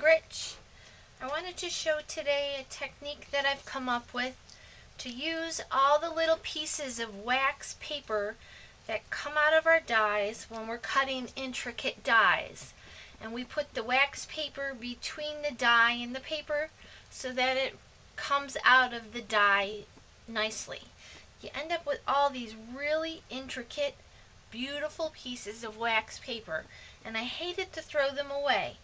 Gritch. I wanted to show today a technique that I've come up with to use all the little pieces of wax paper that come out of our dies when we're cutting intricate dies. And we put the wax paper between the die and the paper so that it comes out of the die nicely. You end up with all these really intricate, beautiful pieces of wax paper, and I hated to throw them away.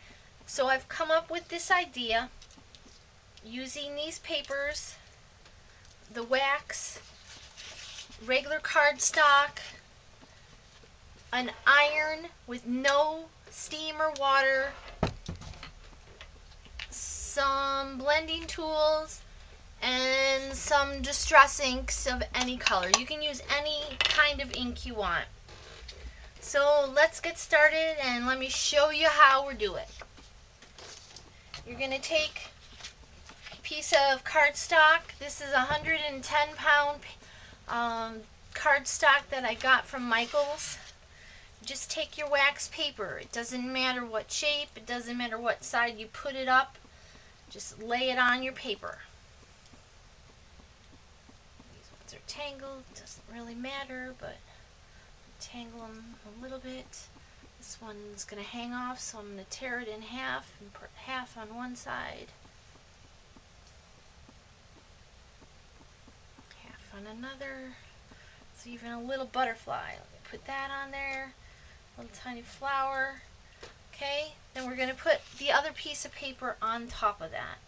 So I've come up with this idea using these papers, the wax, regular cardstock, an iron with no steam or water, some blending tools, and some distress inks of any color. You can use any kind of ink you want. So let's get started and let me show you how we do it. You're going to take a piece of cardstock. This is a 110-pound cardstock that I got from Michaels. Just take your wax paper. It doesn't matter what shape, it doesn't matter what side you put it up. Just lay it on your paper. These ones are tangled, doesn't really matter, but tangle them a little bit. This one's going to hang off, so I'm going to tear it in half and put half on one side, half on another. It's even a little butterfly. Let me put that on there. Little tiny flower. Okay, then we're going to put the other piece of paper on top of that.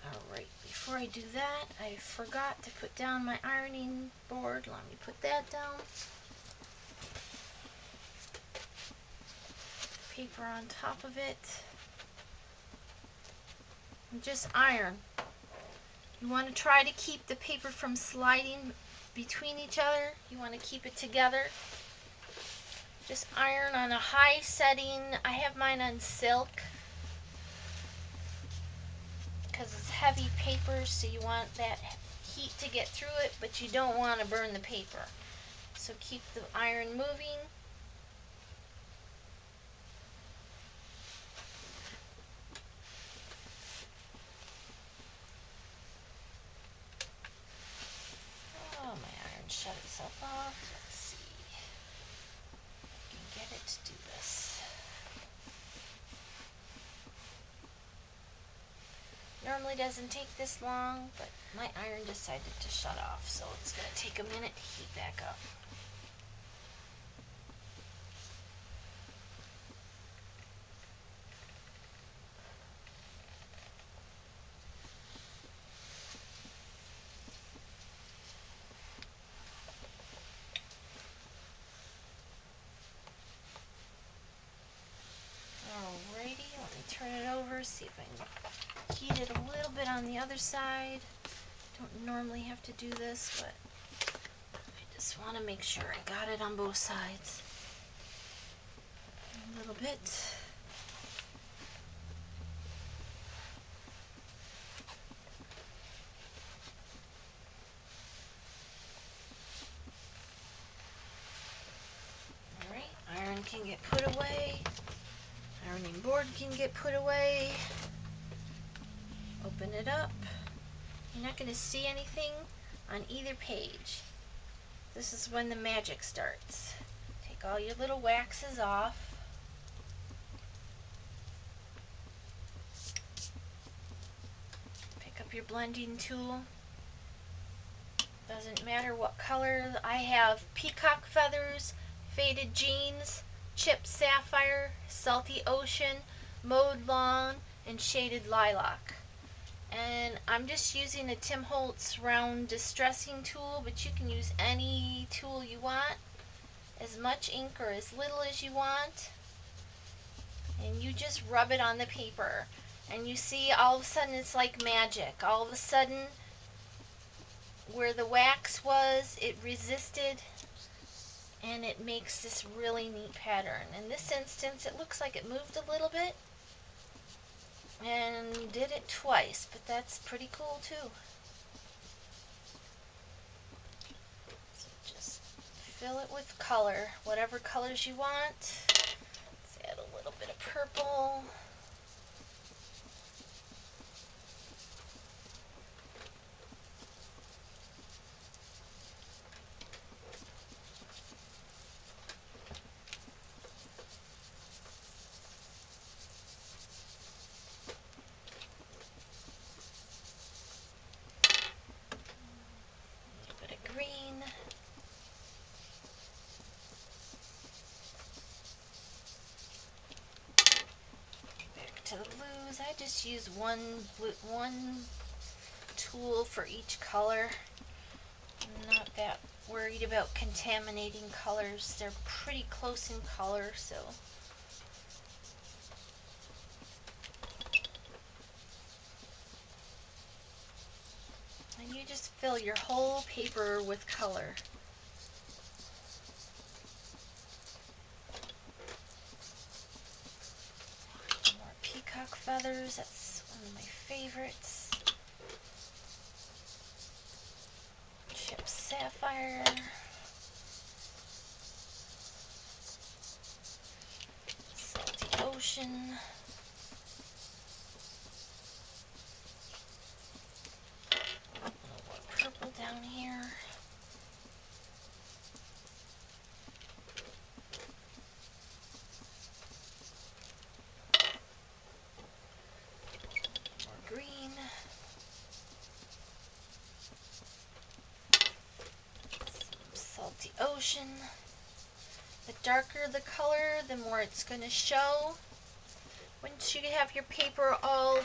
Alright, before I do that, I forgot to put down my ironing board. Let me put that down. Paper on top of it. And just iron. You want to try to keep the paper from sliding between each other. You want to keep it together. Just iron on a high setting. I have mine on silk because it's heavy paper, so you want that heat to get through it, but you don't want to burn the paper. So keep the iron moving. Oh, my iron shut itself off. Let's see if I can get it to do this. Normally doesn't take this long, but my iron decided to shut off, so it's going to take a minute to heat back up. Alrighty, let me turn it over, see if I can heat it a little bit on the other side. Don't normally have to do this, but I just want to make sure I got it on both sides. A little bit. Alright, iron can get put away. Ironing board can get put away. Open it up. You're not going to see anything on either page. This is when the magic starts. Take all your little waxes off. Pick up your blending tool. Doesn't matter what color. I have peacock feathers, faded jeans, chipped sapphire, salty ocean, mowed lawn, and shaded lilac. And I'm just using a Tim Holtz round distressing tool, but you can use any tool you want, as much ink or as little as you want, and you just rub it on the paper, and you see all of a sudden it's like magic. All of a sudden where the wax was, it resisted, and it makes this really neat pattern. In this instance, it looks like it moved a little bit, and did it twice, but that's pretty cool too. So just fill it with color, whatever colors you want. Let's add a little bit of purple. A little bit of green. To the blues, I just use one tool for each color. I'm not that worried about contaminating colors. They're pretty close in color, so. And you just fill your whole paper with color. Peacock feathers, that's one of my favorites. Chipped sapphire. Salty ocean. A little more purple down here. Green. Some salty ocean. The darker the color, the more it's going to show. Once you have your paper all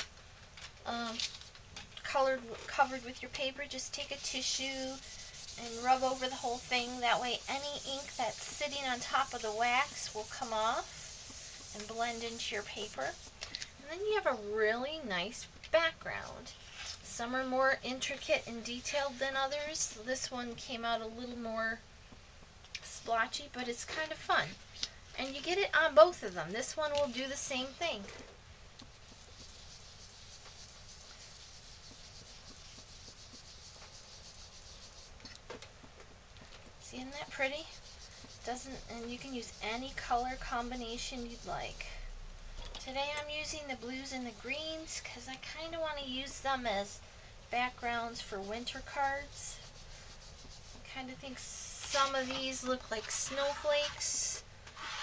covered with your paper, just take a tissue and rub over the whole thing. That way any ink that's sitting on top of the wax will come off and blend into your paper. And then you have a really nice background. Some are more intricate and detailed than others. This one came out a little more splotchy, but it's kind of fun. And you get it on both of them. This one will do the same thing. See, isn't that pretty? And you can use any color combination you'd like. Today I'm using the blues and the greens because I kind of want to use them as backgrounds for winter cards. I kind of think some of these look like snowflakes,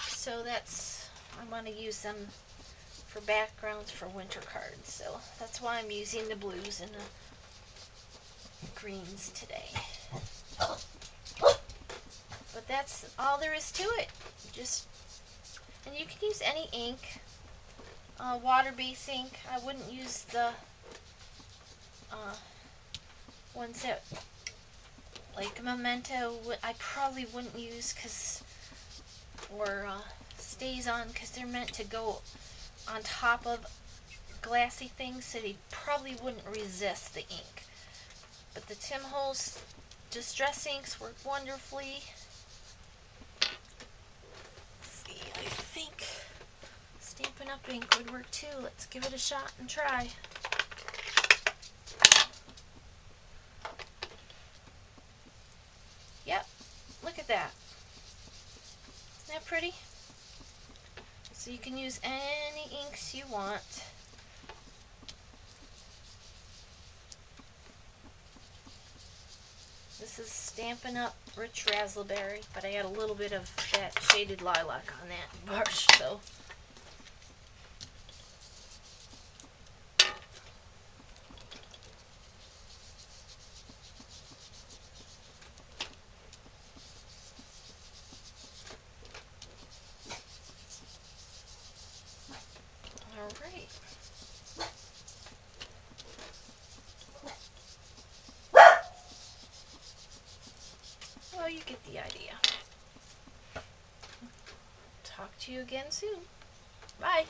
so I want to use them for backgrounds for winter cards. So that's why I'm using the blues and the greens today. But that's all there is to it. And you can use any ink. Water-based ink. I wouldn't use the ones that, like Memento, I probably wouldn't use or stays on, because they're meant to go on top of glassy things, so they probably wouldn't resist the ink. But the Tim Holtz Distress inks work wonderfully. I think Stampin' Up! Ink would work too. Let's give it a shot and try. Yep, look at that. Isn't that pretty? So you can use any inks you want. This is Stampin' Up! Rich Razzleberry, but I add a little bit of that shaded lilac on that brush, so. Alright. Well, you get the idea. Talk to you again soon. Bye.